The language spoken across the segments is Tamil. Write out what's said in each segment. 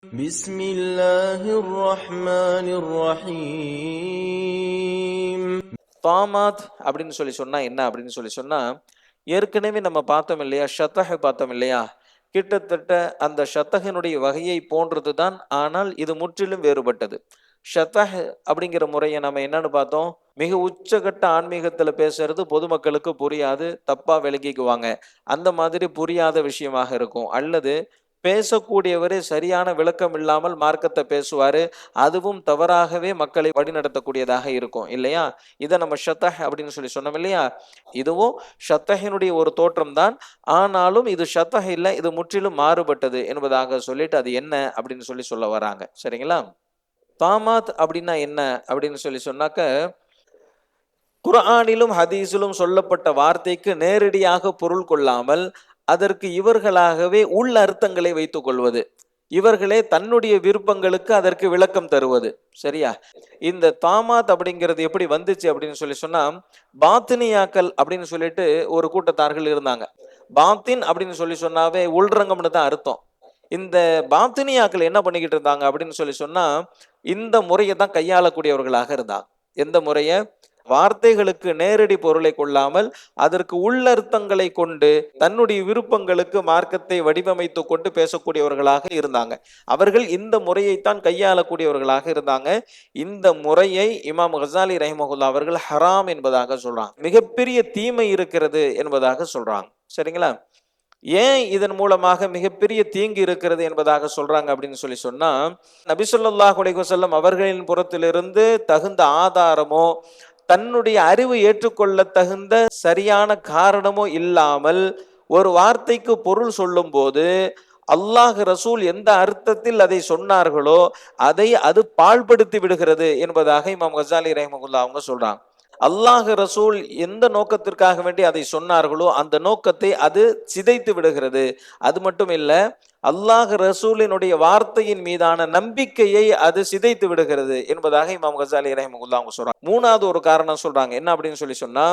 بسم الله الرحمن الرحيم. தாமாத் அப்படின்னு சொன்னா என்ன அப்படின்னு சொன்னா, ஏற்கனவே நம்ம பார்த்தோம் இல்லையா, ஷத்தஹ் பார்த்தோம் இல்லையா, கிட்டத்தட்ட அந்த ஷத்தஹினுடைய வகையை போன்றது தான். ஆனால் இது முற்றிலும் வேறுபட்டது. ஷத்தஹ் அப்படிங்கிற முறையை நம்ம என்னன்னு பார்த்தோம், மிக உச்சகட்ட ஆன்மீகத்துல பேசுறது பொதுமக்களுக்கு புரியாது, தப்பா விளங்கிக்குவாங்க. அந்த மாதிரி புரியாத விஷயமாக இருக்கும். அல்லது பேசக்கூடியவரே சரியான விளக்கம் இல்லாமல் மார்க்கத்தை பேசுவாரு, அதுவும் தவறாகவே மக்களை வழிநடத்தக்கூடியதாக இருக்கும் இல்லையா. இதை நம்ம ஷத்தஹ் அப்படின்னு சொன்னோம் இல்லையா. இதுவும் ஷத்தஹினுடைய ஒரு தோற்றம் தான். ஆனாலும் இது ஷத்தஹ் இல்லை, இது முற்றிலும் மாறுபட்டது என்பதாக சொல்லிட்டு அது என்ன அப்படின்னு சொல்ல வராங்க. சரிங்களா. தாமாத் அப்படின்னா என்ன அப்படின்னு சொன்னாக்க, குர்ஆனிலும் ஹதீஸிலும் சொல்லப்பட்ட வார்த்தைக்கு நேரடியாக பொருள் கொள்ளாமல் அதற்கு இவர்களாகவே உள் அர்த்தங்களை வைத்துக் கொள்வது, இவர்களே தன்னுடைய விருப்பங்களுக்கு அதற்கு விளக்கம் தருவது. சரியா. இந்த தாமாத் அப்படிங்கிறது எப்படி வந்துச்சு அப்படின்னு சொன்னா, பாத்தினியாக்கள் அப்படின்னு சொல்லிட்டு ஒரு கூட்டத்தார்கள் இருந்தாங்க. பாத்தின் அப்படின்னு சொன்னாவே உள்ரங்கம்னு தான் அர்த்தம். இந்த பாத்தினியாக்கள் என்ன பண்ணிக்கிட்டு இருந்தாங்க அப்படின்னு சொன்னா, இந்த முறையை தான் கையாளக்கூடியவர்களாக இருந்தாங்க. எந்த முறைய? வார்த்தைகளுக்கு நேரடி பொருளை கொள்ளாமல் அதற்கு உள்ளர்த்தங்களை கொண்டு தன்னுடைய விருப்பங்களுக்கு மார்க்கத்தை வடிவமைத்து கொண்டு பேசக்கூடியவர்களாக இருந்தாங்க. அவர்கள் இந்த முறையைத்தான் கையாளக்கூடியவர்களாக இருந்தாங்க. இந்த முறையை இமாம் கசாலி ரஹிமஹுல்லா அவர்கள் ஹராம் என்பதாக சொல்றாங்க. மிகப்பெரிய தீமை இருக்கிறது என்பதாக சொல்றாங்க. சரிங்களா. ஏன் இதன் மூலமாக மிகப்பெரிய தீங்கு இருக்கிறது என்பதாக சொல்றாங்க அப்படின்னு சொன்னா, நபி ஸல்லல்லாஹு அலைஹி வஸல்லம் அவர்களின் புறத்திலிருந்து தகுந்த ஆதாரமோ தன்னுடைய அறிவு ஏற்றுக்கொள்ள தகுந்த சரியான காரணமோ இல்லாமல் ஒரு வார்த்தைக்கு பொருள் சொல்லும் போது அல்லாஹ் ரசூல் எந்த அர்த்தத்தில் அதை சொன்னார்களோ அதை அது பாழ்படுத்தி விடுகிறது என்பதாக இமாம் கசாலி ரஹிமஹுல்லா அவங்க சொல்றாங்க. அல்லாஹ் ரசூல் எந்த நோக்கத்திற்காக வேண்டி அதை சொன்னார்களோ அந்த நோக்கத்தை அது சிதைத்து விடுகிறது. அது மட்டும் இல்ல, அல்லாஹ் ரசூலினுடைய வார்த்தையின் மீதான நம்பிக்கையை அது சிதைத்து விடுகிறது என்பதாக இமாம் கசாலி ரஹிமஹுல்லா அவங்க சொல்றாங்க. மூணாவது ஒரு காரணம் சொல்றாங்க. என்ன அப்படின்னு சொன்னா,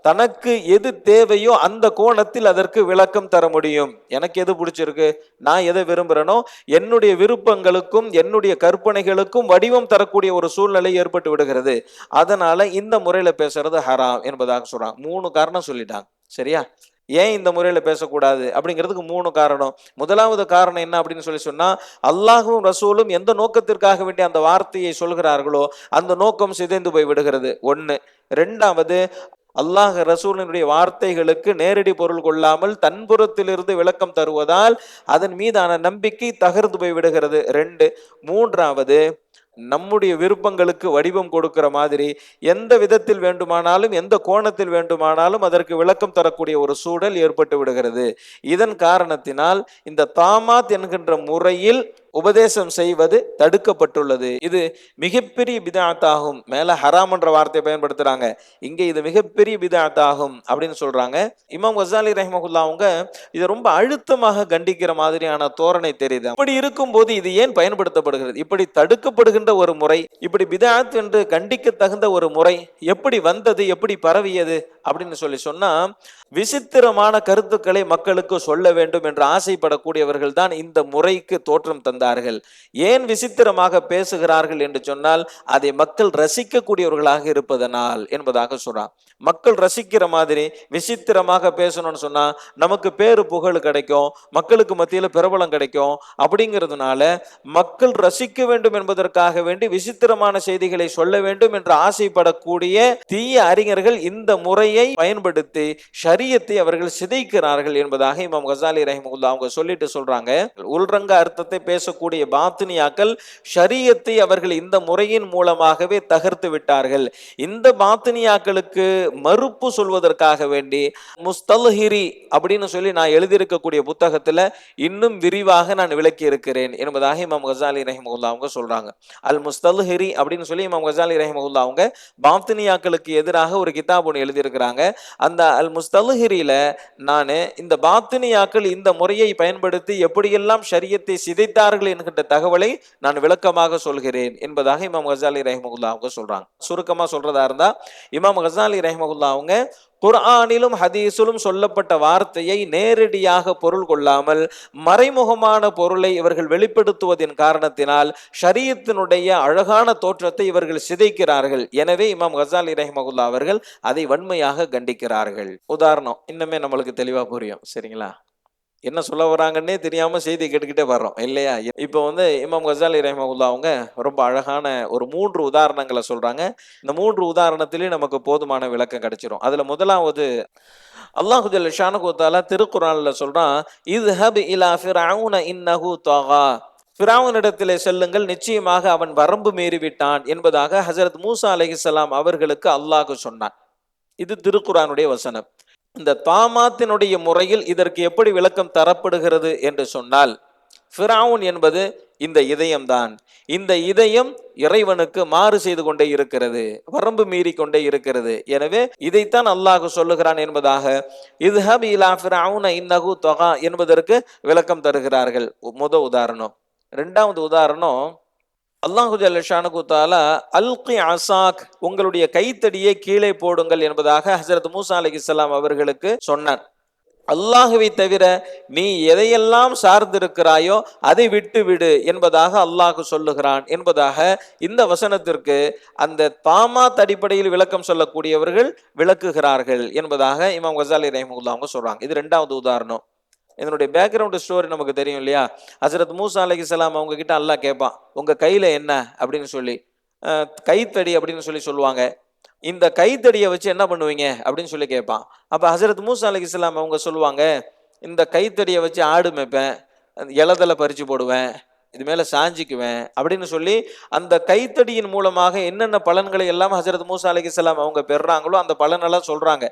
தனக்கு எது தேவையோ அந்த கோணத்தில் அதற்கு விளக்கம் தர முடியும். எனக்கு எது பிடிச்சிருக்கு, நான் எதை விரும்புறேனோ என்னுடைய விருப்பங்களுக்கும் என்னுடைய கற்பனைகளுக்கும் வடிவம் தரக்கூடிய ஒரு சூழ்நிலை ஏற்பட்டு விடுகிறது. அதனால இந்த முறையில பேசுறது ஹராம் என்பதாக சொல்றாங்க. 3 காரணம் சொல்லிட்டாங்க. சரியா. ஏன் இந்த முறையில பேசக்கூடாது அப்படிங்கிறதுக்கு 3 காரணம். முதலாவது காரணம் என்ன அப்படின்னு சொன்னா, அல்லாஹும் ரசூலும் எந்த நோக்கத்திற்காக வேண்டிய அந்த வார்த்தையை சொல்கிறார்களோ அந்த நோக்கம் சிதைந்து போய் விடுகிறது. 1. 2வது, அல்லாஹ் ரசூலினுடைய வார்த்தைகளுக்கு நேரடி பொருள் கொள்ளாமல் தன்புறத்திலிருந்து விளக்கம் தருவதால் அதன் மீதான நம்பிக்கை தகர்ந்து போய் விடுகிறது. 2. 3வது, நம்முடைய விருப்பங்களுக்கு வடிவம் கொடுக்கிற மாதிரி எந்த விதத்தில் வேண்டுமானாலும் எந்த கோணத்தில் வேண்டுமானாலும் அதற்கு விளக்கம் தரக்கூடிய ஒரு சூழல் ஏற்பட்டு விடுகிறது. இதன் காரணத்தினால் இந்த தாமாத் என்கின்ற முறையில் உபதேசம் செய்வது தடுக்கப்பட்டுள்ளது. இது மிகப்பெரிய பிதஅத்தாகும். மேல ஹராம் என்ற வார்த்தையை பயன்படுத்துறாங்க, இங்க இது மிகப்பெரிய பிதஅத்தாகும் அப்படின்னு சொல்றாங்க. இமாம் கசாலி ரஹிமஹுல்லா அவங்க இதை ரொம்ப அழுத்தமாக கண்டிக்கிற மாதிரியான தோரணை தெரியுது. இப்படி இருக்கும் போது இது ஏன் பயன்படுத்தப்படுகிறது? இப்படி தடுக்கப்படுகின்ற ஒரு முறை, இப்படி பிதஅத் என்று கண்டிக்க தகுந்த ஒரு முறை எப்படி வந்தது, எப்படி பரவியது அப்படின்னு சொன்னா, விசித்திரமான கருத்துக்களை மக்களுக்கு சொல்ல வேண்டும் என்று ஆசைப்படக்கூடியவர்கள் தான் இந்த முறைக்கு தோற்றம் தந்தார்கள். ஏன் விசித்திரமாக பேசுகிறார்கள் என்று சொன்னால், அதை மக்கள் ரசிக்கக்கூடியவர்களாக இருப்பதனால் என்பதாக சொல்றான். மக்கள் ரசிக்கிற மாதிரி விசித்திரமாக பேசணும்னு சொன்னா நமக்கு பேரு புகழ் கிடைக்கும், மக்களுக்கு மத்தியில் பிரபலம் கிடைக்கும். அப்படிங்கிறதுனால மக்கள் ரசிக்க வேண்டும் என்பதற்காக வேண்டி விசித்திரமான செய்திகளை சொல்ல வேண்டும் என்று ஆசைப்படக்கூடிய தீய அறிஞர்கள் இந்த முறையை பயன்படுத்தி ஷரியத்தை அவர்கள் சிதைக்கிறார்கள் என்பதாக இமாம் கசாலி ரஹிமஹுல்லா அவங்க சொல்லிட்டு சொல்றாங்க. உள்ரங்க அர்த்தத்தை பேசக்கூடிய பாத்தினியாக்கள் ஷரியத்தை அவர்கள் இந்த முறையின் மூலமாகவே தகர்த்து விட்டார்கள். இந்த பாத்தினியாக்களுக்கு மறுப்பு சொல்வதற்காக வேண்டி முஸ்தல்ஹிரி அப்படின்னு சொல்லி நான் எழுதியிருக்கக்கூடிய புத்தகத்துல இன்னும் விரிவாக நான் விளக்கி இருக்கிறேன் என்பதாக இமாம் கசாலி ரஹிமஹுல்லா அவங்க சொல்றாங்க. அல் முஸ்தல்ஹிரி அப்படின்னு சொல்லி இமாம் கசாலி ரஹிமஹுல்லா அவங்க பாத்தினியாக்களுக்கு எதிராக ஒரு கிதாப் ஒன்று எழுதியிருக்கிறாங்க. அந்த அல் முஸ்தல்ஹிரியில நான் இந்த பாத்தினியாக்கள் இந்த முறையை பயன்படுத்தி எப்படியெல்லாம் ஷரியத்தை சிதைத்தார்கள் என்கின்ற தகவலை நான் விளக்கமாக சொல்கிறேன் என்பதாக இமாம் கசாலி ரஹிமஹுல்லா அவங்க சொல்றாங்க. சுருக்கமா சொல்றதா இருந்தா, இமாம் கசாலி ரஹிமஹுல்லா அவங்க குர்ஆனிலும் ஹதீஸிலும் சொல்லப்பட்ட வார்த்தையை நேரடியாக பொருள் கொள்ளாமல் மறைமுகமான பொருளை இவர்கள் வெளிப்படுத்துவதின் காரணத்தினால் ஷரியத்தினுடைய அழகான தோற்றத்தை இவர்கள் சிதைக்கிறார்கள். எனவே இமாம் கசாலி ரஹிமஹுல்லா அவர்கள் அதை வன்மையாக கண்டிக்கிறார்கள். உதாரணம் இன்னுமே நம்மளுக்கு தெளிவா புரியும். சரிங்களா? என்ன சொல்ல வராங்கன்னே தெரியாம செய்தி கேட்டுக்கிட்டே வர்றோம் இல்லையா? இப்போ இமாம் கசாலி ரஹிமஹுல்லா அவங்க ரொம்ப அழகான ஒரு 3 உதாரணங்களை சொல்றாங்க. இந்த 3 உதாரணத்திலேயே நமக்கு போதுமான விளக்கம் கிடைச்சிரும். அதுல முதலாவது, அல்லாஹு ஜல்ல ஷானஹு வ தஆலா திருக்குர்ஆன்ல சொல்றான், இத்ஹப் இலா ஃபிர்அவுன இன்னஹு தகா, ஃபிரௌனிடத்திலே செல்லுங்கள், நிச்சயமாக அவன் வரம்பு மீறிவிட்டான் என்பதாக ஹஜரத் மூசா அலைஹிஸ்ஸலாம் அவர்களுக்கு அல்லாஹ் சொன்னான். இது திருக்குர்ஆனுடைய வசனம். இந்த தாமாத்தினுடைய முறையில் இதற்கு எப்படி விளக்கம் தரப்படுகிறது என்று சொன்னால், ஃபிரௌன் என்பது இந்த இதயம்தான். இந்த இதயம் இறைவனுக்கு மாறு செய்து கொண்டே இருக்கிறது, வரம்பு மீறி கொண்டே இருக்கிறது. எனவே இதைத்தான் அல்லாஹ் சொல்லுகிறான் என்பதாக இத்ஹப் இலா ஃபிர்அவுன இன்னஹு தகா என்பதற்கு விளக்கம் தருகிறார்கள். முதல் உதாரணம். இரண்டாவது உதாரணம், அல்லாஹு ஜல்ல ஷானஹு தஆலா அல்கி அசாக், உங்களுடைய கைத்தடியை கீழே போடுங்கள் என்பதாக ஹஜரத் மூசா அலைஹிஸ்ஸலாம் அவர்களுக்கு சொன்னான். அல்லாஹுவை தவிர நீ எதையெல்லாம் சார்ந்திருக்கிறாயோ அதை விட்டு விடு என்பதாக அல்லாஹ் சொல்லுகிறான் என்பதாக இந்த வசனத்திற்கு அந்த தாமாத் அடிப்படையில் விளக்கம் சொல்லக்கூடியவர்கள் விளக்குகிறார்கள் என்பதாக இமாம் கசாலி ரஹிமஹுல்லாஹ் அவங்க சொல்றாங்க. இது இரண்டாவது உதாரணம். இதனுடைய பேக்ரவுண்ட் ஸ்டோரி நமக்கு தெரியும் இல்லையா? ஹஜரத் மூசா அலைஹிஸ்ஸலாம் அவங்க கிட்ட அல்லாஹ் கேட்பான், உங்க கையில என்ன அப்படின்னு சொல்லி. கைத்தடி அப்படின்னு சொல்லுவாங்க. இந்த கைத்தடியை வச்சு என்ன பண்ணுவீங்க அப்படின்னு சொல்லி கேட்பான். அப்ப ஹஜரத் மூசா அலைஹிஸ்ஸலாம் அவங்க சொல்லுவாங்க, இந்த கைத்தடியை வச்சு ஆடு மேய்ப்பேன், இலதலை பறிச்சு போடுவேன், இது மேல சாஞ்சிக்குவேன் அப்படின்னு சொல்லி அந்த கைத்தடியின் மூலமாக என்னென்ன பலன்களை எல்லாம் ஹஜரத் மூசா அலைஹிஸ்ஸலாம் அவங்க பெறாங்களோ அந்த பலனெல்லாம் சொல்றாங்க.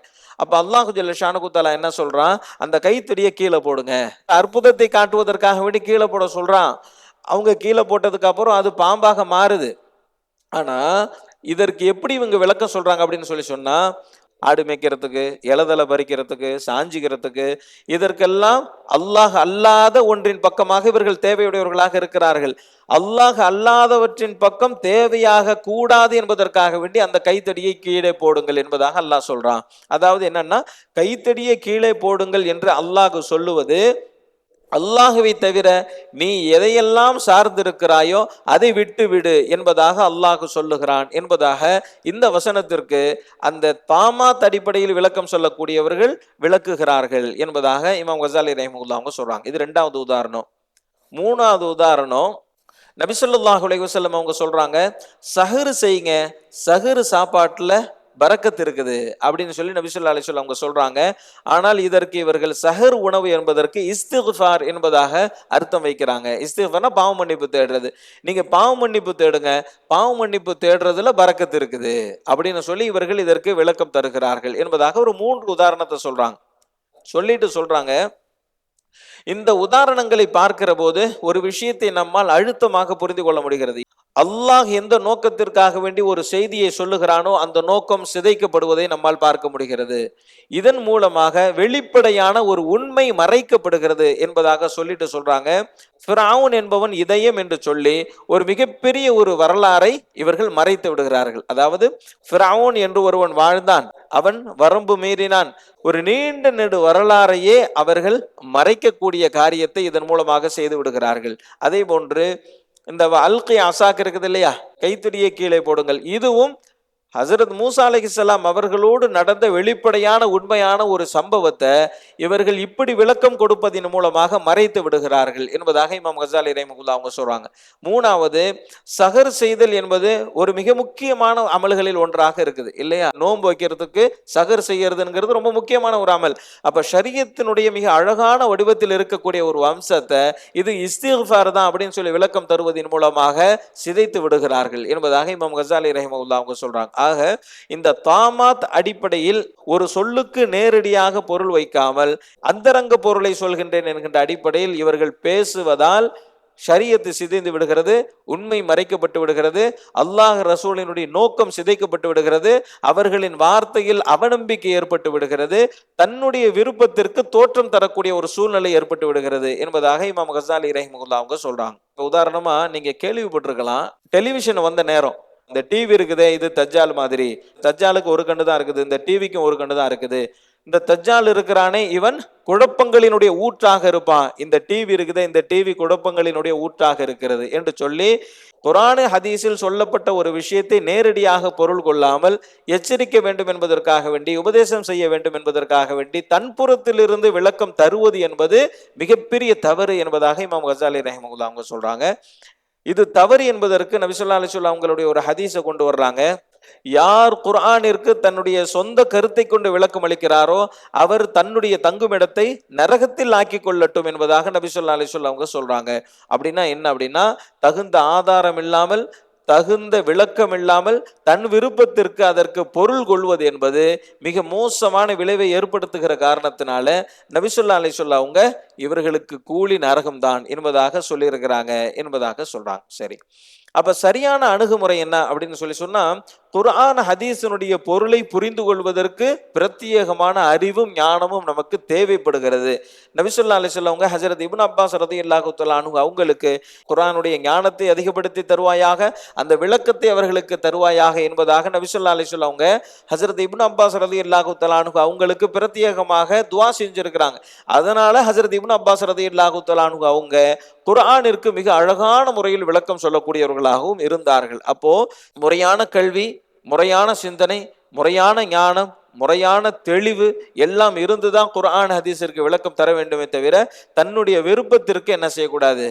அப்ப அல்லாஹு ஜல்ல ஷானஹு தஆலா என்ன சொல்றான், அந்த கைத்தடியை கீழே போடுங்க, அற்புதத்தை காட்டுவதற்காக வேண்டி கீழே போட சொல்றான். அவங்க கீழே போட்டதுக்கு அப்புறம் அது பாம்பாக மாறுது. ஆனா இதற்கு எப்படி இவங்க விளக்கம் சொல்றாங்க அப்படின்னு சொன்னா, ஆடு மேய்க்கிறதுக்கு, இலதலை பறிக்கிறதுக்கு, சாஞ்சிக்கிறதுக்கு, இதற்கெல்லாம் அல்லாஹ் அல்லாத ஒன்றின் பக்கமாக இவர்கள் தேவையுடையவர்களாக இருக்கிறார்கள். அல்லாஹ் அல்லாதவற்றின் பக்கம் தேவையாக கூடாது என்பதற்காக வேண்டி அந்த கைத்தடியை கீழே போடுங்கள் என்பதாக அல்லாஹ் சொல்றான். அதாவது என்னன்னா, கைத்தடியை கீழே போடுங்கள் என்று அல்லாஹ் சொல்லுவது, அல்லாஹுவை தவிர நீ எதையெல்லாம் சார்ந்திருக்கிறாயோ அதை விட்டு விடு என்பதாக அல்லாஹ் சொல்லுகிறான் என்பதாக இந்த வசனத்திற்கு அந்த தாமாத் அடிப்படையில் விளக்கம் சொல்லக்கூடியவர்கள் விளக்குகிறார்கள் என்பதாக இமாம் கசாலி ரஹிமஹுல்லாஹ் அவங்க சொல்றாங்க. இது இரண்டாவது உதாரணம். மூணாவது உதாரணம், நபி ஸல்லல்லாஹு அலைஹி வஸல்லம் அவங்க சொல்றாங்க, சஹர் செய்யுங்க, சஹர் சாப்பாட்டுல பரக்கத்து இருக்குது அப்படின்னு சொல்லி நபி ஸல்லல்லாஹு அலைஹி வஸல்லம் அவங்க சொல்றாங்க. ஆனால் இதற்கு இவர்கள் சஹர் உணவு என்பதற்கு இஸ்திக்ஃபார் என்பதாக அர்த்தம் வைக்கிறாங்க. இஸ்திக்ஃபார்னா பாவ மன்னிப்பு தேடுறது. நீங்க பாவ மன்னிப்பு தேடுங்க, பாவ மன்னிப்பு தேடுறதுல பரக்கத்து இருக்குது அப்படின்னு சொல்லி இவர்கள் இதற்கு விளக்கம் தருகிறார்கள் என்பதாக ஒரு 3 உதாரணத்தை சொல்றாங்க. சொல்லிட்டு சொல்றாங்க, இந்த உதாரணங்களை பார்க்கிற போது ஒரு விஷயத்தை நம்மால் அழுத்தமாக புரிந்து கொள்ள முடிகிறது. அல்லாஹ் எந்த நோக்கத்திற்காக வேண்டி ஒரு செய்தியை சொல்லுகிறானோ அந்த நோக்கம் சிதைக்கப்படுவதை நம்மால் பார்க்க முடிகிறது. இதன் மூலமாக வெளிப்படையான ஒரு உண்மை மறைக்கப்படுகிறது என்பதாக சொல்லிட்டு சொல்றாங்க, ஃபிரௌன் என்பவன் இதயம் என்று சொல்லி ஒரு மிகப்பெரிய ஒரு வரலாறை இவர்கள் மறைத்து விடுகிறார்கள். அதாவது ஃபிரௌன் என்று ஒருவன் வாழ்ந்தான், அவன் வரம்பு மீறினான், ஒரு நீண்ட நெடு வரலாறையே அவர்கள் மறைக்கக்கூடிய காரியத்தை இதன் மூலமாக செய்து விடுகிறார்கள். அதே போன்று இந்த அல்கி அசாக் இருக்குது இல்லையா, கைத்தடியை கீழே போடுங்கள், இதுவும் ஹசரத் மூசா அலைஹிஸ்ஸலாம் அவர்களோடு நடந்த வெளிப்படையான உண்மையான ஒரு சம்பவத்தை இவர்கள் இப்படி விளக்கம் கொடுப்பதன் மூலமாக மறைத்து விடுகிறார்கள் என்பதாக இமாம் கசாலி ரஹிமஹுல்லாஹ் அவங்க சொல்றாங்க. மூணாவது, சஹர் செய்தல் என்பது ஒரு மிக முக்கியமான அமல்களில் ஒன்றாக இருக்குது இல்லையா? நோன்பு வைக்கிறதுக்கு சஹர் செய்யறதுங்கிறது ரொம்ப முக்கியமான ஒரு அமல். அப்ப ஷரியத்தினுடைய மிக அழகான வடிவத்தில் இருக்கக்கூடிய ஒரு அம்சத்தை இது இஸ்திக்ஃபார் தான் அப்படின்னு சொல்லி விளக்கம் தருவதன் மூலமாக சிதைத்து விடுகிறார்கள் என்பதாக இமாம் கசாலி ரஹிமஹுல்லாஹ் அவங்க சொல்றாங்க. ஆக இந்த தாமாத் அடிப்படையில் ஒரு சொல்லுக்கு நேரடியாக பொருள் வைக்காமல் அந்தரங்க பொருளை சொல்கின்றேன் என்கின்ற அடிப்படையில் இவர்கள் பேசுவதால் ஷரியத்து சிதைந்து விடுகிறது, உண்மை மறைக்கப்பட்டு விடுகிறது, அல்லாஹ் ரசூலினுடைய நோக்கம் சிதைக்கப்பட்டு விடுகிறது, அவர்களின் வார்த்தையில் அவநம்பிக்கை ஏற்பட்டு விடுகிறது, தன்னுடைய விருப்பத்திற்கு தோற்றம் தரக்கூடிய ஒரு சூழ்நிலை ஏற்பட்டு விடுகிறது என்பதாக இமாம் கசாலி ரஹிமஹுல்லாஹ் அவங்க சொல்றாங்க. உதாரணமா நீங்க கேள்விப்பட்டிருக்கலாம், டெலிவிஷன் வந்த நேரம் இந்த டிவி இருக்குதே, இது தஜ்ஜால் மாதிரி. தஜ்ஜாலுக்கு ஒரு கண்ணு தான் இருக்குது, இந்த டிவிக்கும் ஒரு கண்ணு தான் இருக்குது. இந்த தஜ்ஜால் இருக்கிறானே, இவன் குழப்பங்களினுடைய ஊற்றாக இருப்பான். இந்த டிவி இருக்குதே, இந்த டிவி குழப்பங்களினுடைய ஊற்றாக இருக்கிறது என்று சொல்லி குர்ஆன் ஹதீஸில் சொல்லப்பட்ட ஒரு விஷயத்தை நேரடியாக பொருள் கொள்ளாமல் எச்சரிக்க வேண்டும் என்பதற்காக வேண்டி, உபதேசம் செய்ய வேண்டும் என்பதற்காக வேண்டி தன்புறத்திலிருந்து விளக்கம் தருவது என்பது மிகப்பெரிய தவறு என்பதாக இமாம் கஸாலி ரஹிமஹுல்லாஹ் அவங்க சொல்றாங்க. இது தவறு என்பதற்கு நபி ஸல்லல்லாஹு அலைஹி வஸல்லம் அவங்களுடைய ஒரு ஹதீஸை கொண்டு வர்றாங்க. யார் குர்ஆனிற்கு தன்னுடைய சொந்த கருத்தை கொண்டு விளக்கம் அளிக்கிறாரோ அவர் தன்னுடைய தங்குமிடத்தை நரகத்தில் ஆக்கி கொள்ளட்டும் என்பதாக நபி ஸல்லல்லாஹு அலைஹி வஸல்லம் அவங்க சொல்றாங்க. அப்படின்னா என்ன அப்படின்னா, தகுந்த ஆதாரம் இல்லாமல், தகுந்த விளக்கம் இல்லாமல் தன் விருப்பத்திற்கு அதற்கு பொருள் கொள்வது என்பது மிக மோசமான விளைவை ஏற்படுத்துகிற காரணத்தினால நபி ஸல்லல்லாஹு அலைஹி வஸல்லம் அவங்க இவர்களுக்கு கூலி நரகம்தான் என்பதாக சொல்லியிருக்கிறாங்க என்பதாக சொல்றாங்க. சரி, அப்ப சரியான அணுகுமுறை என்ன அப்படின்னு சொன்னா, குர்ஆன் ஹதீஸினுடைய பொருளை புரிந்து கொள்வதற்கு பிரத்யேகமான அறிவும் ஞானமும் நமக்கு தேவைப்படுகிறது. நபி ஸல்லல்லாஹு அலைஹி வஸல்லம் அவங்க ஹஜ்ரத் இப்னு அப்பாஸ் ரலியல்லாஹு தஆலா அன்ஹு அவங்களுக்கு குர்ஆனுடைய ஞானத்தை அதிகப்படுத்தி தருவாயாக, அந்த விளக்கத்தை அவர்களுக்கு தருவாயாக என்பதாக நபி ஸல்லல்லாஹு அலைஹி வஸல்லம் அவங்க ஹஜ்ரத் இப்னு அப்பாஸ் ரலியல்லாஹு தஆலா அன்ஹு அவங்களுக்கு பிரத்யேகமாக துஆ செஞ்சிருக்கிறாங்க. அதனால ஹஜ்ரத் இப்னு அப்பாஸ் ரலியல்லாஹு தஆலா அன்ஹு அவங்க குர்ஆனிற்கு மிக அழகான முறையில் விளக்கம் சொல்லக்கூடியவர்களாகவும் இருந்தார்கள். அப்போ முறையான கல்வி, முறையான சிந்தனை, முறையான ஞானம், முறையான தெளிவு எல்லாம் இருந்துதான் குர்ஆன் ஹதீஸிற்கு விளக்கம் தர வேண்டுமே தவிர தன்னுடைய விருப்பத்திற்கு என்ன செய்யக்கூடாது,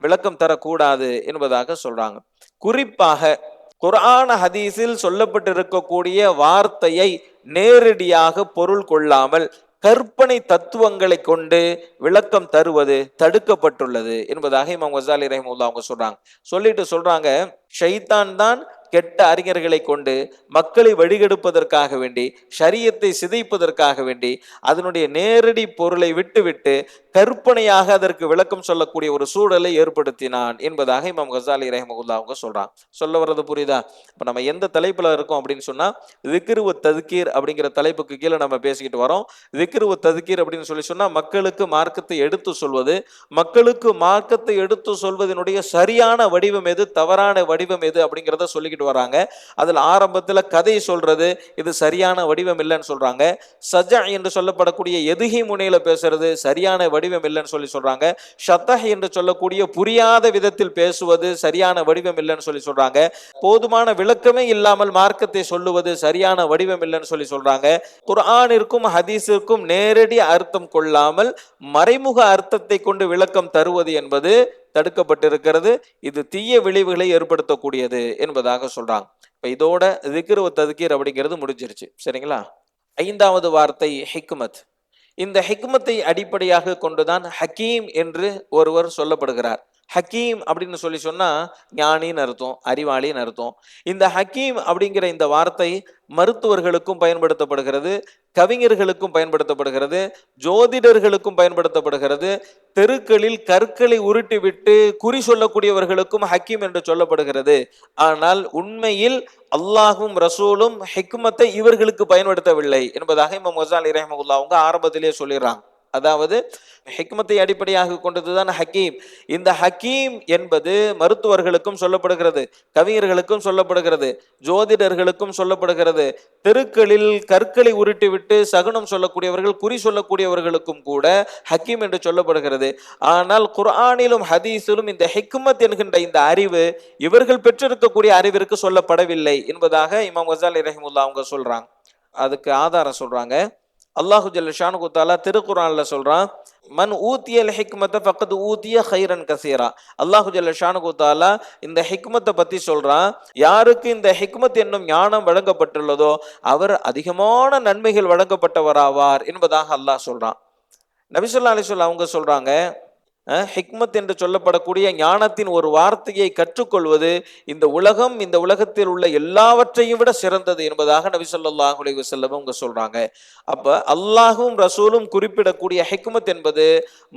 விளக்கம் தரக்கூடாது என்பதாக சொல்றாங்க. குறிப்பாக குர்ஆன் ஹதீஸில் சொல்லப்பட்டிருக்கக்கூடிய வார்த்தையை நேரடியாக பொருள் கொள்ளாமல் கற்பனை தத்துவங்களை கொண்டு விளக்கம் தருவது தடுக்கப்பட்டுள்ளது என்பதாக இமாம் கஸாலி ரஹிமஹுல்லாஹ் அவங்க சொல்றாங்க, ஷைத்தான் தான் கெட்ட அறிஞர்களை கொண்டு மக்களை வழிகெடுப்பதற்காக வேண்டி, ஷரியத்தை சிதைப்பதற்காக வேண்டி அதனுடைய நேரடி பொருளை விட்டுவிட்டு கற்பனையாக அதற்கு விளக்கம் சொல்லக்கூடிய ஒரு சூழலை ஏற்படுத்தினான் என்பதாக இமாம் கஸாலி ரஹிமஹுல்லாஹ் அவங்க சொல்றாங்க. சொல்ல வர்றது புரியுதா? இப்ப நம்ம எந்த தலைப்புல இருக்கோம் அப்படின்னு சொன்னா, ذிக்ர் வ தذ்கீர் அப்படிங்கிற தலைப்புக்கு கீழே நம்ம பேசிக்கிட்டு வரோம். ذிக்ர் வ தذ்கீர் அப்படின்னு சொன்னா மக்களுக்கு மார்க்கத்தை எடுத்து சொல்வது, மக்களுக்கு மார்க்கத்தை எடுத்து சொல்வதனுடைய சரியான வடிவம் எது, தவறான வடிவம் எது அப்படிங்கிறத சொல்லிக்கிட்டு வராங்க. அதுல ஆரம்பத்துல கதை சொல்றது இது சரியான வடிவம் இல்லைன்னு சொல்றாங்க. சஜா என்று சொல்லப்படக்கூடிய எதுகை முனையில பேசுறது சரியான வடிவம் இல்லைன்னு சொல்றாங்க. ஷத்தஹ் என்று சொல்லக்கூடிய புரியாத விதத்தில் பேசுவது சரியான வடிவம் இல்லைன்னு சொல்றாங்க. போதுமான விளக்கமே இல்லாமல் மார்க்கத்தை சொல்லுவது சரியான வடிவம் இல்லைன்னு சொல்றாங்க. குர்ஆனிற்கும் ஹதீஸிற்கும் நேரடி அர்த்தம் கொள்ளாமல் மறைமுக அர்த்தத்தை கொண்டு விளக்கம் தருவது என்பது தடுக்கப்பட்டிருக்கிறது. இது தீய விளைவுகளை ஏற்படுத்தக்கூடியது என்பதாக சொல்றாங்க. இப்ப இதோட ذிக்ர் வ தذ்கீர் அப்படிங்கிறது முடிஞ்சிருச்சு. சரிங்களா? 5வது வார்த்தை ஹிக்மத். இந்த ஹிக்மத்தை அடிப்படையாக கொண்டுதான் ஹக்கீம் என்று ஒருவர் சொல்லப்படுகிறார். ஹக்கீம் அப்படின்னு சொன்னா ஞானின்னு அர்த்தம், அறிவாளின்னு அர்த்தம். இந்த ஹக்கீம் அப்படிங்கிற இந்த வார்த்தை மருத்துவர்களுக்கும் பயன்படுத்தப்படுகிறது, கவிஞர்களுக்கும் பயன்படுத்தப்படுகிறது, ஜோதிடர்களுக்கும் பயன்படுத்தப்படுகிறது, தெருக்களில் கற்களை உருட்டி விட்டு குறி சொல்லக்கூடியவர்களுக்கும் ஹக்கீம் என்று சொல்லப்படுகிறது. ஆனால் உண்மையில் அல்லாஹும் ரசூலும் ஹிக்மத்தை இவர்களுக்கு பயன்படுத்தவில்லை என்பதாக இமாம் கஸாலி ரஹிமஹுல்லாஹ் அவங்க ஆரம்பத்திலேயே சொல்லிடுறாங்க. அதாவது ஹிக்மத்தை அடிப்படையாக கொண்டதுதான் ஹக்கீம். இந்த ஹக்கீம் என்பது மருத்துவர்களுக்கும் சொல்லப்படுகிறது, கவிஞர்களுக்கும் சொல்லப்படுகிறது, ஜோதிடர்களுக்கும் சொல்லப்படுகிறது, தெருக்களில் கற்களை உருட்டிவிட்டு சகுனம் சொல்லக்கூடியவர்கள், குறி சொல்லக்கூடியவர்களுக்கும் கூட ஹக்கீம் என்று சொல்லப்படுகிறது. ஆனால் குர்ஆனிலும் ஹதீஸிலும் இந்த ஹிக்மத் என்கின்ற இந்த அறிவு இவர்கள் பெற்றிருக்கக்கூடிய அறிவிற்கு சொல்லப்படவில்லை என்பதாக இமாம் கஸாலி ரஹிமஹுல்லாஹ் அவங்க சொல்றாங்க. அதுக்கு ஆதாரம் சொல்றாங்க. அல்லாஹு ஜல்ல ஷானுஹு தஆலா திருக்குர்ஆன்ல சொல்றான், மன் ஊதியல் ஹிக்மத ஃபக்கத் ஊதிய கைரன் கஸீரா. அல்லாஹு ஜல்ல ஷானுஹு தஆலா இந்த ஹிக்மத்தை பத்தி சொல்றான், யாருக்கு இந்த ஹிக்மத் என்னும் ஞானம் வழங்கப்பட்டுள்ளதோ அவர் அதிகமான நன்மைகள் வழங்கப்பட்டவராவார் என்பதாக அல்லாஹ் சொல்றான். நபி ஸல்லல்லாஹு அலைஹி வஸல்லம் அவங்க சொல்றாங்க, ஹிக்மத் என்று சொல்லப்படக்கூடிய ஞானத்தின் ஒரு வார்த்தையை கற்றுக்கொள்வது இந்த உலகம், இந்த உலகத்தில் உள்ள எல்லாவற்றையும் விட சிறந்தது என்பதாக நபி ஸல்லல்லாஹு அலைஹி வஸல்லம் அவங்க சொல்றாங்க. அப்ப அல்லாஹும் ரசூலும் குறிப்பிடக்கூடிய ஹிக்மத் என்பது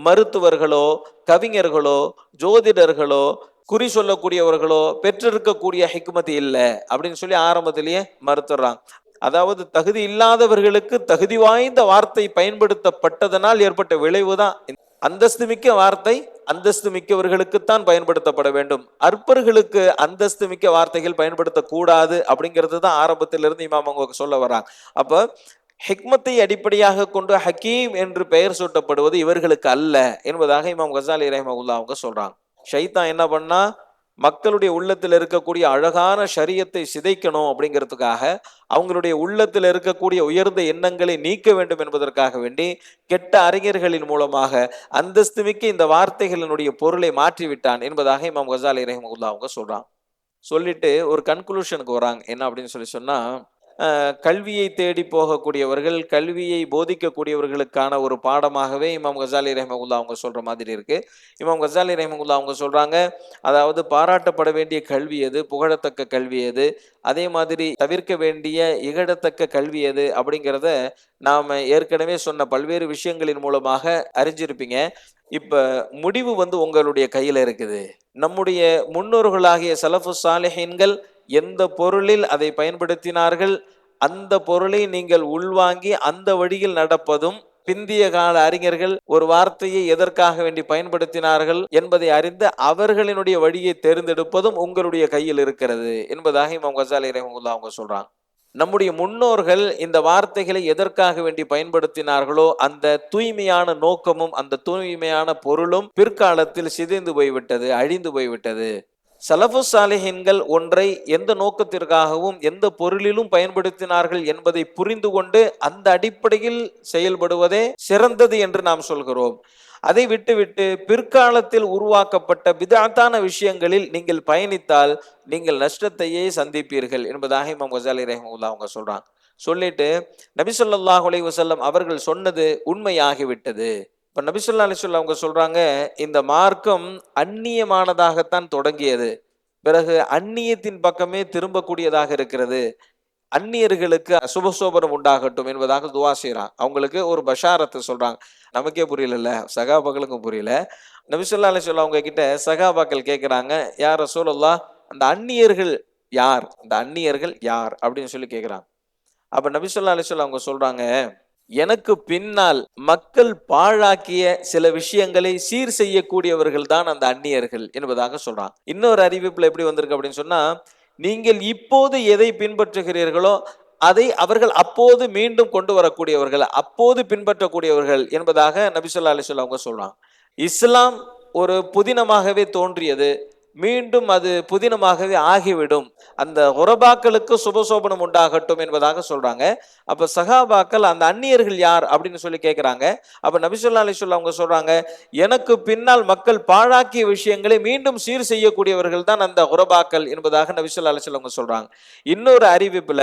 மருத்துவர்களோ, கவிஞர்களோ, ஜோதிடர்களோ, குறி சொல்லக்கூடியவர்களோ பெற்றிருக்கக்கூடிய ஹிக்மத் இல்லை அப்படின்னு சொல்லி ஆரம்பத்திலேயே மறுத்துறாங்க. அதாவது தகுதி இல்லாதவர்களுக்கு தகுதி வாய்ந்த வார்த்தை பயன்படுத்தப்பட்டதனால் ஏற்பட்ட விளைவு தான் அந்தஸ்து மிக்க வார்த்தை அந்தஸ்து மிக்கவர்களுக்குத்தான் பயன்படுத்தப்பட வேண்டும். அற்பர்களுக்கு அந்தஸ்து மிக்க வார்த்தைகள் பயன்படுத்தக்கூடாது அப்படிங்கிறது தான் ஆரம்பத்திலிருந்து இமாம் அவங்க சொல்ல வர்றாங்க. அப்ப ஹிக்மத்தை அடிப்படையாக கொண்டு ஹக்கீம் என்று பெயர் சூட்டப்படுவது இவர்களுக்கு அல்ல என்பதாக இமாம் கசாலி ரஹ்மத்துல்லாஹி அவங்க சொல்றாங்க. ஷைத்தான் என்ன பண்ணா, மக்களுடைய உள்ளத்தில் இருக்கக்கூடிய அழகான ஷரியத்தை சிதைக்கணும் அப்படிங்கிறதுக்காக, அவங்களுடைய உள்ளத்தில் இருக்கக்கூடிய உயர்ந்த எண்ணங்களை நீக்க வேண்டும் என்பதற்காக வேண்டி கெட்ட அறிஞர்களின் மூலமாக அந்தஸ்துமிக்க இந்த வார்த்தைகளினுடைய பொருளை மாற்றிவிட்டான் என்பதாக இமாம் கசாலி ரஹ்மத்துல்லாஹி அவங்க சொல்றாங்க. சொல்லிட்டு ஒரு கன்க்ளூஷனுக்கு வராங்க. என்ன அப்படின்னு சொன்னா, கல்வியை தேடி போகக்கூடியவர்கள், கல்வியை போதிக்கக்கூடியவர்களுக்கான ஒரு பாடமாகவே இமாம் கசாலி ரஹ்மத்துல்லாஹி அவங்க சொல்ற மாதிரி இருக்கு. இமாம் கசாலி ரஹ்மத்துல்லாஹி அவங்க சொல்றாங்க, அதாவது பாராட்டப்பட வேண்டிய கல்வி எது, புகழத்தக்க கல்வி எது, அதே மாதிரி தவிர்க்க வேண்டிய இகழத்தக்க கல்வி எது அப்படிங்கிறத நாம ஏற்கனவே சொன்ன பல்வேறு விஷயங்களின் மூலமாக அறிஞ்சிருப்பீங்க. இப்ப முடிவு உங்களுடைய கையில இருக்குது. நம்முடைய முன்னோர்களாகிய சலஃபு சாலிஹீன்கள் எந்த பொருளில் அதை பயன்படுத்தினார்கள், அந்த பொருளை நீங்கள் உள்வாங்கி அந்த வழியில் நடப்பதும், பிந்திய கால அறிஞர்கள் ஒரு வார்த்தையை எதற்காக வேண்டி பயன்படுத்தினார்கள் என்பதை அறிந்து அவர்களினுடைய வழியை தேர்ந்தெடுப்பதும் உங்களுடைய கையில் இருக்கிறது என்பதாக இமாம் கசாலி ரஹ்மத்துல்லாஹி அவங்க சொல்றாங்க. நம்முடைய முன்னோர்கள் இந்த வார்த்தைகளை எதற்காக வேண்டி பயன்படுத்தினார்களோ அந்த தூய்மையான நோக்கமும் அந்த தூய்மையான பொருளும் பிற்காலத்தில் சிதைந்து போய்விட்டது, அழிந்து போய்விட்டது. சலஃபு சாலிஹீன்கள் ஒன்றை எந்த நோக்கத்திற்காகவும் எந்த பொருளிலும் பயன்படுத்தினார்கள் என்பதை புரிந்து கொண்டு அந்த அடிப்படையில் செயல்படுவதே சிறந்தது என்று நாம் சொல்கிறோம். அதை விட்டுவிட்டு பிற்காலத்தில் உருவாக்கப்பட்ட பிதஅத்தான விஷயங்களில் நீங்கள் பயணித்தால் நீங்கள் நஷ்டத்தையே சந்திப்பீர்கள் என்பதாக இமாம் கசாலி ரஹ்மத்துல்லாஹி அவங்க சொல்றாங்க. சொல்லிட்டு நபி ஸல்லல்லாஹு அலைஹி வஸல்லம் அவர்கள் சொன்னது உண்மையாகிவிட்டது. இப்ப நபி ஸல்லல்லாஹு அலைஹி வஸல்லம் அவங்க சொல்றாங்க, இந்த மார்க்கம் அந்நியமானதாகத்தான் தொடங்கியது, பிறகு அந்நியத்தின் பக்கமே திரும்பக்கூடியதாக இருக்கிறது. அந்நியர்களுக்கு சுபசோபனம் உண்டாகட்டும் என்பதாக துவா செய்யறாங்க. அவங்களுக்கு ஒரு பஷாரத்தை சொல்றாங்க. நமக்கே புரியல, சகாபாக்களுக்கும் புரியல. நபி ஸல்லல்லாஹு அலைஹி வஸல்லம் அவங்க கிட்ட சகாபாக்கள் கேட்கிறாங்க, யா ரசூலல்லாஹ், அந்த அந்நியர்கள் யார், அந்த அந்நியர்கள் யார் அப்படின்னு சொல்லி கேட்கிறாங்க. அப்ப நபி ஸல்லல்லாஹு அலைஹி வஸல்லம் அவங்க சொல்றாங்க, எனக்கு பின்னால் மக்கள் பாழாக்கிய சில விஷயங்களை சீர் செய்யக்கூடியவர்கள் தான் அந்த அந்நியர்கள் என்பதாக சொல்றாங்க. இன்னொரு அறிவிப்புல எப்படி வந்திருக்கு அப்படின்னு சொன்னா, நீங்கள் இப்போது எதை பின்பற்றுகிறீர்களோ அதை அவர்கள் அப்போது மீண்டும் கொண்டு வரக்கூடியவர்கள், அப்போது பின்பற்றக்கூடியவர்கள் என்பதாக நபி ஸல்லல்லாஹு அலைஹி வஸல்லம் அவங்க சொல்றாங்க. இஸ்லாம் ஒரு புதினமாகவே தோன்றியது, மீண்டும் அது புதினமாகவே ஆகிவிடும். அந்த குரபாக்களுக்கு சுபசோபனம் உண்டாகட்டும் என்பதாக சொல்றாங்க. அப்ப சஹாபாக்கள் அந்த அந்நியர்கள் யார் அப்படின்னு சொல்லி கேட்கிறாங்க. அப்ப நபி ஸல்லல்லாஹு அலைஹி வஸல்லம் அவங்க சொல்றாங்க, எனக்கு பின்னால் மக்கள் பாழாக்கிய விஷயங்களை மீண்டும் சீர் செய்யக்கூடியவர்கள் தான் அந்த குரபாக்கள் என்பதாக நபி ஸல்லல்லாஹு அலைஹி வஸல்லம் அவங்க சொல்றாங்க. இன்னொரு அறிவிப்புல,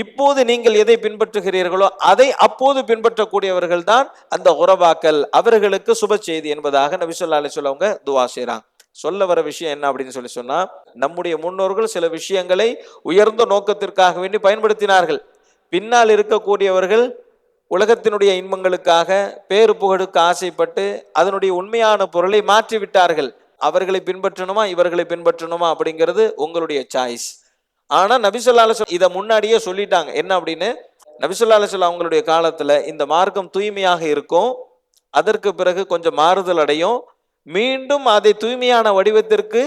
இப்போது நீங்கள் எதை பின்பற்றுகிறீர்களோ அதை அப்போது பின்பற்றக்கூடியவர்கள் தான் அந்த குரபாக்கள், அவர்களுக்கு சுப செய்தி என்பதாக நபி ஸல்லல்லாஹு அலைஹி வஸல்லம் அவங்க துஆ செய்றாங்க. சொல்ல வர விஷயம் என்ன அப்படின்னு சொல்லி சொன்னா, நம்முடைய முன்னோர்கள் சில விஷயங்களை உயர்ந்த நோக்கத்திற்காக வேண்டி பயன்படுத்தினார்கள். பின்னால் இருக்கக்கூடியவர்கள் உலகத்தினுடைய இன்பங்களுக்காக பேரு புகழுக்கு ஆசைப்பட்டு அதனுடைய உண்மையான பொருளை மாற்றி விட்டார்கள். அவர்களை பின்பற்றணுமா இவர்களை பின்பற்றணுமா அப்படிங்கிறது உங்களுடைய சாய்ஸ். ஆனா நபி ஸல்லல்லாஹு அலைஹி வஸல்லம் இதை முன்னாடியே சொல்லிட்டாங்க. என்ன அப்படின்னு, நபி ஸல்லல்லாஹு அலைஹி வஸல்லம் அவங்களுடைய காலத்துல இந்த மார்க்கம் தூய்மையாக இருக்கும், அதற்கு பிறகு கொஞ்சம் மாறுதல் அடையும், மீண்டும் அதை தூய்மையான வடிவத்திற்கு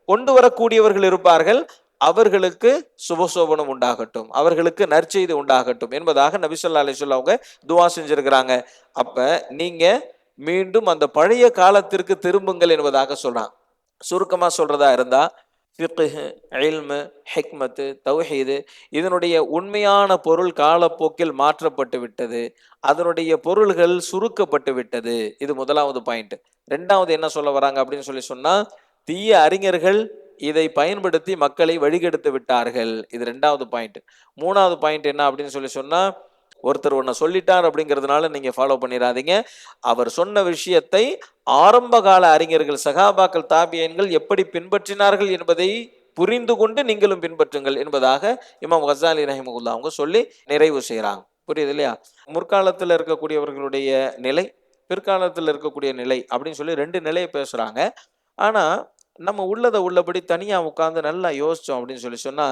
கொண்டு வரக்கூடியவர்கள் இருப்பார்கள், அவர்களுக்கு சுபசோபனம் உண்டாகட்டும், அவர்களுக்கு நற்செய்தி உண்டாகட்டும் என்பதாக நபி ஸல்லல்லாஹு அலைஹி வஸல்லம் அவங்க துஆ செஞ்சிருக்கிறாங்க. அப்ப நீங்க மீண்டும் அந்த பழைய காலத்திற்கு திரும்புங்கள் என்பதாக சொல்றாங்க. சுருக்கமா சொல்றதா இருந்தா, ஃபிக்ஹ், இல்மு, ஹிக்மத்து, தௌஹீது இதனுடைய உண்மையான பொருள் காலப்போக்கில் மாற்றப்பட்டு விட்டது, அதனுடைய பொருள்கள் சுருக்கப்பட்டு விட்டது. இது முதலாவது பாயிண்ட். ரெண்டாவது என்ன சொல்ல வராங்க அப்படின்னு சொல்லி சொன்னா, தீய அறிஞர்கள் இதை பயன்படுத்தி மக்களை வழிகெடுத்து விட்டார்கள். இது ரெண்டாவது பாயிண்ட். மூணாவது பாயிண்ட் என்ன அப்படின்னு சொல்லி சொன்னா, ஒருத்தர் ஒன்ன சொல்லிட்டார் அப்படிங்கிறதுனால நீங்க ஃபாலோ பண்ணிடாதீங்க. அவர் சொன்ன விஷயத்தை ஆரம்ப கால அறிஞர்கள், சகாபாக்கள், தாபியன்கள் எப்படி பின்பற்றினார்கள் என்பதை புரிந்து கொண்டு நீங்களும் பின்பற்றுங்கள் என்பதாக இமாம் கசாலி ரஹிமஹுல்லாஹ் அவங்க சொல்லி நிறைவு செய்யறாங்க. புரியுது இல்லையா? முற்காலத்தில் இருக்கக்கூடியவர்களுடைய நிலை, பிற்காலத்தில் இருக்கக்கூடிய நிலை அப்படின்னு சொல்லி ரெண்டு நிலையை பேசுறாங்க. ஆனா நம்ம உள்ளதை உள்ளபடி தனியா உட்கார்ந்து நல்லா யோசிச்சோம் அப்படின்னு சொல்லி சொன்னா,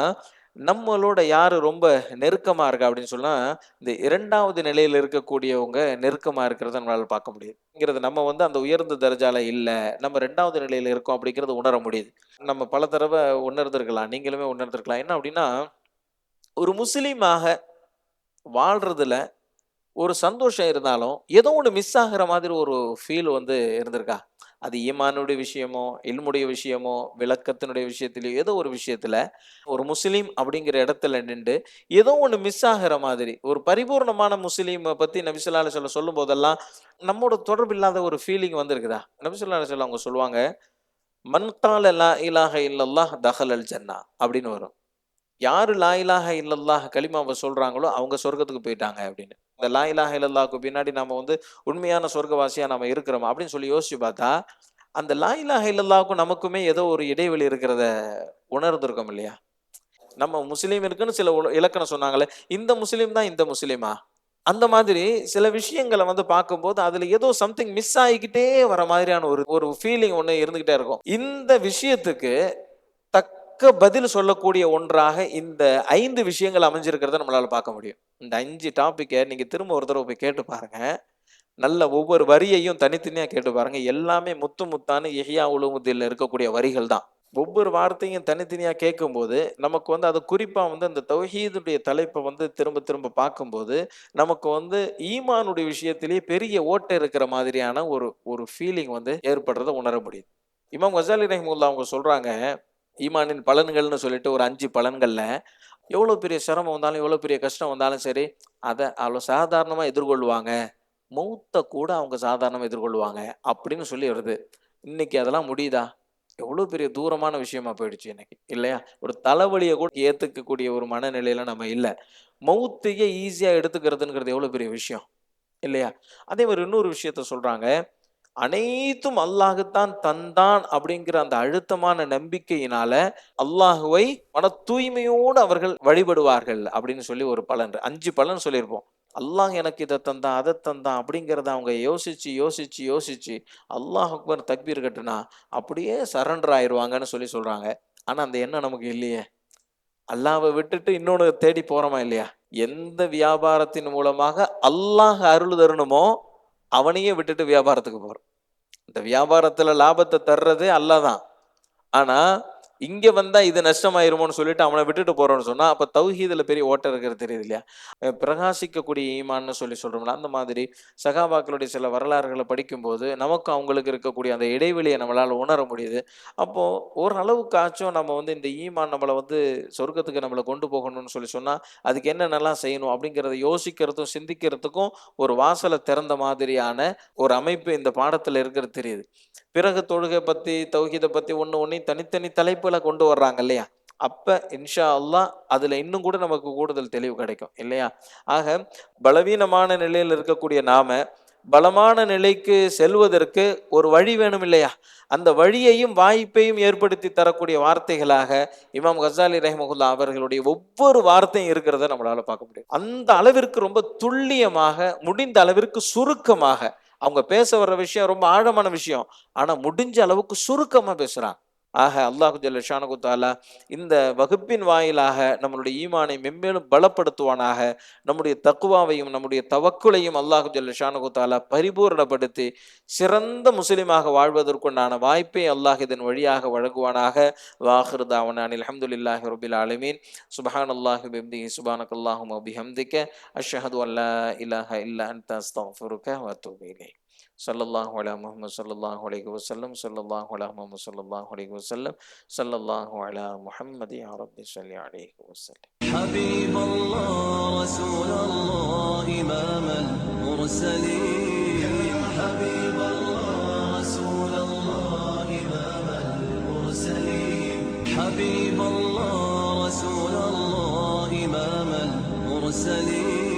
நம்மளோட யாரு ரொம்ப நெருக்கமா இருக்கா அப்படின்னு சொன்னா, இந்த 2வது நிலையில இருக்கக்கூடியவங்க நெருக்கமா இருக்கிறத நம்மளால பார்க்க முடியுது. நம்ம வந்து அந்த உயர்ந்த தர்ஜால இல்ல. நம்ம 2வது நிலையில இருக்கோம் அப்படிங்கிறத உணர முடியுது. நம்ம பல தடவ உணர்ந்திருக்கலாம். நீங்களுமே உணர்ந்திருக்கலாம். என்ன அப்படின்னா, ஒரு முஸ்லீமாக வாழ்றதுல ஒரு சந்தோஷம் இருந்தாலும், ஏதோ ஒண்ணு மிஸ் ஆகுற மாதிரி ஒரு ஃபீல் வந்து இருந்திருக்கா? அது ஈமானுடைய விஷயமோ, இல்முடைய விஷயமோ, விளக்கத்தினுடைய விஷயத்திலயோ, ஏதோ ஒரு விஷயத்துல ஒரு முஸ்லீம் அப்படிங்கிற இடத்துல நின்று ஏதோ ஒண்ணு மிஸ் ஆகுற மாதிரி, ஒரு பரிபூர்ணமான முஸ்லீம பத்தி நபி ஸல்லல்லாஹு அலைஹி வஸல்லம் சொல்லும்போதெல்லாம், நம்மோட தொடர்பு இல்லாத ஒரு ஃபீலிங் வந்திருக்குதா? நபி ஸல்லல்லாஹு அலைஹி வஸல்லம் அவங்க சொல்லுவாங்க, "மன் கால லா இலாஹ இல்லல்லாஹ் தஹலல் ஜன்னah" அப்படின்னு வரும். யாரு லா இலாஹ இல்லல்லாஹ் கலிமாவ சொல்றாங்களோ, அவங்க சொர்க்கத்துக்கு போயிட்டாங்க அப்படின்னு. இந்த லா இலாஹ இல்லல்லாஹ்க்கு பின்னாடி நாம வந்து உண்மையான சொர்க்கவாசியா நாம இருக்கிறோமா? அப்படின்னு சொல்லி யோசிச்சு பார்த்தா, அந்த லா இலாஹ இல்லல்லாஹ்க்கும் நமக்குமே ஏதோ ஒரு இடைவெளி இருக்கிறத உணர்ந்திருக்கோம் இல்லையா? நம்ம முஸ்லீமிற்குன்னு சில இலக்கணம் சொன்னாங்கல்ல, இந்த முஸ்லீம் தான் இந்த முஸ்லீமா? அந்த மாதிரி சில விஷயங்கள வந்து பார்க்கும்போது, அதுல ஏதோ சம்திங் மிஸ் ஆயிக்கிட்டே வர மாதிரியான ஒரு ஒரு ஃபீலிங் ஒண்ணு இருந்துகிட்டே இருக்கும். இந்த விஷயத்துக்கு தக்க பதில் சொல்லக்கூடிய ஒன்றாக இந்த 5 விஷயங்கள் அமைஞ்சிருக்கிறத நம்மளால பார்க்க முடியும். இந்த 5 டாபிக்க நீங்க திரும்ப ஒரு தடவ போய் கேட்டு பாருங்க. நல்ல ஒவ்வொரு வரியையும் தனித்தனியா கேட்டு பாருங்க. எல்லாமே முத்து முத்தான இஹ்யா உலூமுத்தீன்ல இருக்கக்கூடிய வரிகள் தான். ஒவ்வொரு வார்த்தையும் தனித்தனியா கேட்கும்போது, நமக்கு வந்து அது குறிப்பா வந்து அந்த தௌஹீதுடைய தலைப்ப வந்து திரும்ப திரும்ப பார்க்கும்போது, நமக்கு வந்து ஈமானுடைய விஷயத்திலேயே பெரிய ஓட்டை இருக்கிற மாதிரியான ஒரு ஒரு ஃபீலிங் வந்து ஏற்படுறத உணர முடியுது. இமாம் கஸாலி ரஹிமஹுல்லாஹ் அவங்க சொல்றாங்க, ஈமானின் பலன்கள்னு சொல்லிட்டு ஒரு 5 பலன்கள்ல, எவ்வளோ பெரிய சிரமம் வந்தாலும், எவ்வளோ பெரிய கஷ்டம் வந்தாலும் சரி, அத அவ்வளோ சாதாரணமா எதிர்கொள்வாங்க. மௌத்த கூட அவங்க சாதாரணமா எதிர்கொள்வாங்க. அப்படின்னு சொல்லி வருது. இன்னைக்கு அதெல்லாம் முடியுதா? எவ்வளோ பெரிய தூரமான விஷயமா போயிடுச்சு இன்னைக்கு. இல்லையா? ஒரு தலைவலிய கூட ஏத்துக்கக்கூடிய ஒரு மனநிலையில நம்ம இல்ல. மௌத்தையே ஈஸியா எடுத்துக்கிறதுங்கிறது எவ்வளோ பெரிய விஷயம். இல்லையா? அதே மாரி இன்னொரு விஷயத்த சொல்றாங்க. அனைத்தும் அல்லாஹ்தான் தந்தான் அப்படிங்கிற அந்த அழுத்தமான நம்பிக்கையினால அல்லாஹுவை மன தூய்மையோடு அவர்கள் வழிபடுவார்கள் அப்படின்னு சொல்லி ஒரு பலன் 5 பலன் சொல்லியிருப்போம். அல்லாஹ் எனக்கு இதை தந்தான் அதை தந்தான் அப்படிங்கிறத அவங்க யோசிச்சு யோசிச்சு யோசிச்சு அல்லாஹ் அக்பர் தக்பீர் கட்டுனா அப்படியே சரண்டர் ஆயிருவாங்கன்னு சொல்லி சொல்றாங்க. ஆனா அந்த எண்ணம் நமக்கு இல்லையே. அல்லாஹ்வை விட்டுட்டு இன்னொன்னு தேடி போறோமா இல்லையா? எந்த வியாபாரத்தின் மூலமாக அல்லாஹ் அருள் தரணுமோ அவனையே விட்டுட்டு வியாபாரத்துக்கு போறோம். இந்த வியாபாரத்துல லாபத்தை தர்றதே அல்லாஹ் தான். ஆனா இங்க வந்தா இது நஷ்டமாயிருமோன்னு சொல்லிட்டு அவனை விட்டுட்டு போறோம்னு சொன்னா, அப்ப தௌஹீதுல பெரிய ஓட்டை இருக்கிறது தெரியுது இல்லையா? பிரகாசிக்கக்கூடிய ஈமான்னு சொல்லி சொல்றோம்ல, அந்த மாதிரி சகாபாக்களுடைய சில வரலாறுகளை படிக்கும்போது நமக்கும் அவங்களுக்கு இருக்கக்கூடிய அந்த இடைவெளியை நம்மளால உணர முடியுது. அப்போ ஓரளவுக்காச்சும் நம்ம வந்து இந்த ஈமான் நம்மளை வந்து சொர்க்கத்துக்கு நம்மளை கொண்டு போகணும்னு சொல்லி சொன்னா, அதுக்கு என்னென்னலாம் செய்யணும் அப்படிங்கிறத யோசிக்கிறதும் சிந்திக்கிறதுக்கும் ஒரு வாசலை திறந்த மாதிரியான ஒரு அமைப்பு இந்த பாடத்துல இருக்கிறது தெரியுது. பிறகு தொழுகை பத்தி, தௌஹீத பத்தி ஒண்ணையும் தனித்தனி தலைப்புல கொண்டு வர்றாங்க இல்லையா? அப்ப இன்ஷா அல்லாஹ் அதுல இன்னும் கூட நமக்கு கூடுதல் தெளிவு கிடைக்கும் இல்லையா? ஆக பலவீனமான நிலையில இருக்கக்கூடிய நாம, பலமான நிலைக்கு செல்வதற்கு ஒரு வழி வேணும் இல்லையா? அந்த வழியையும் வாய்ப்பையும் ஏற்படுத்தி தரக்கூடிய வார்த்தைகளாக இமாம் கஸாலி ரஹிமஹுல்லாஹ் அவர்களுடைய ஒவ்வொரு வார்த்தையும் இருக்கிறத நம்மளால பார்க்க முடியும். அந்த அளவிற்கு ரொம்ப துல்லியமாக, முடிந்த அளவிற்கு சுருக்கமாக அவங்க பேச வர்ற விஷயம் ரொம்ப ஆழமான விஷயம். ஆனா முடிஞ்ச அளவுக்கு சுருக்கமா பேசுறாங்க. ஆக அல்லாஹு ஜல்ல ஷானஹு தஆலா இந்த வகுப்பின் வாயிலாக நம்மளுடைய ஈமானை மென்மேலும் பலப்படுத்துவானாக. நம்முடைய தக்வாவையும் நம்முடைய தவக்குலையும் அல்லாஹு ஜல்ல ஷானஹு தஆலா பரிபூரணப்படுத்தி சிறந்த முஸ்லிமாக வாழ்வதற்குண்டான வாய்ப்பை அல்லாஹ் இதன் வழியாக வழங்குவானாக. வாஹிரு தாவனா அனில் ஹம்துலில்லாஹி ரப்பில் ஆலமீன். சுப்ஹானல்லாஹி வபிஹம்திஹி சுப்ஹானக்கல்லாஹும்ம வபிஹம்திக அஷ்ஹது அல்லா இலாஹ இல்லா அன்த அஸ்தக்ஃபிருக வ அத்தூபு இலைக். ஸல்லல்லாஹு அலா முஹம்மது ஸல்லல்லாஹு அலைஹி வஸல்லம் ஸல்லல்லாஹு அலா முஹம்மது ஸல்லல்லாஹு அலைஹி வஸல்லம் ஸல்லல்லாஹு அலா முஹம்மது யா ரப்பி ஸல்லி அலைஹி வஸல்லம். حبيب الله رسول الله إمام المرسلين حبيب الله رسول الله إمام المرسلين حبيب الله رسول الله إمام المرسلين